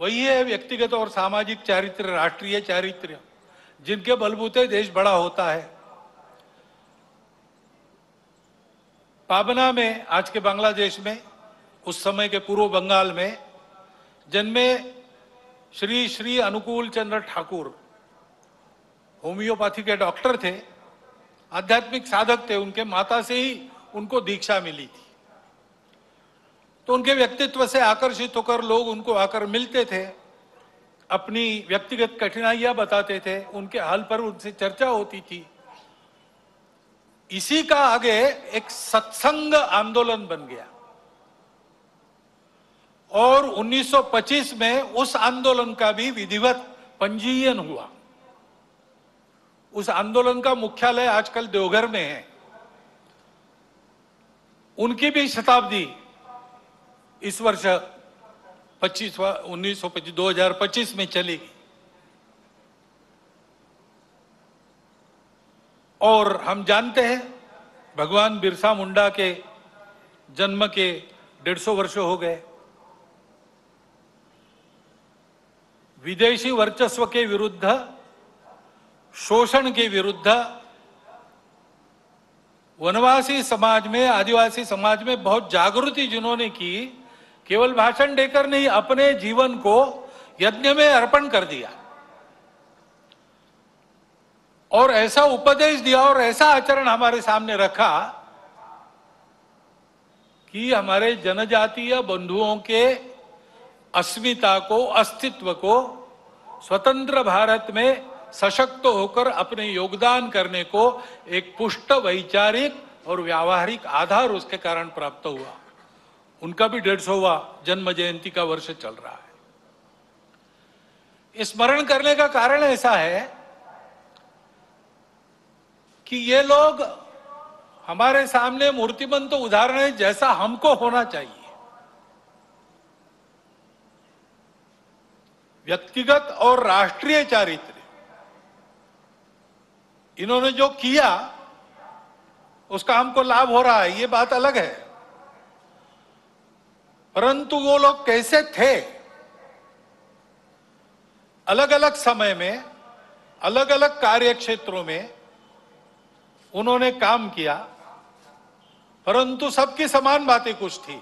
वही है व्यक्तिगत और सामाजिक चारित्र्य, राष्ट्रीय चारित्र्य, जिनके बलबूते देश बड़ा होता है। पाबना में, आज के बांग्लादेश में, उस समय के पूर्व बंगाल में जन्मे श्री श्री अनुकूल चंद्र ठाकुर होम्योपैथी के डॉक्टर थे, आध्यात्मिक साधक थे। उनके माता से ही उनको दीक्षा मिली थी। तो उनके व्यक्तित्व से आकर्षित होकर लोग उनको आकर मिलते थे, अपनी व्यक्तिगत कठिनाइयां बताते थे, उनके हाल पर उनसे चर्चा होती थी। इसी का आगे एक सत्संग आंदोलन बन गया और 1925 में उस आंदोलन का भी विधिवत पंजीयन हुआ। उस आंदोलन का मुख्यालय आजकल देवघर में है। उनकी भी शताब्दी इस वर्ष 2025 में चलेगी। और हम जानते हैं भगवान बिरसा मुंडा के जन्म के 150 वर्ष हो गए। विदेशी वर्चस्व के विरुद्ध, शोषण के विरुद्ध वनवासी समाज में, आदिवासी समाज में बहुत जागृति जिन्होंने की, केवल भाषण देकर नहीं, अपने जीवन को यज्ञ में अर्पण कर दिया और ऐसा उपदेश दिया और ऐसा आचरण हमारे सामने रखा कि हमारे जनजातीय बंधुओं के अस्मिता को, अस्तित्व को, स्वतंत्र भारत में सशक्त होकर अपने योगदान करने को एक पुष्ट वैचारिक और व्यावहारिक आधार उसके कारण प्राप्त हुआ। उनका भी 150वां जन्म जयंती का वर्ष चल रहा है। स्मरण करने का कारण ऐसा है कि ये लोग हमारे सामने मूर्तिमंत उदाहरण है जैसा हमको होना चाहिए। व्यक्तिगत और राष्ट्रीय चारित्र्य, इन्होंने जो किया उसका हमको लाभ हो रहा है, ये बात अलग है। परंतु वो लोग कैसे थे, अलग अलग समय में, अलग अलग कार्य क्षेत्रों में उन्होंने काम किया, परंतु सबकी समान बातें कुछ थी।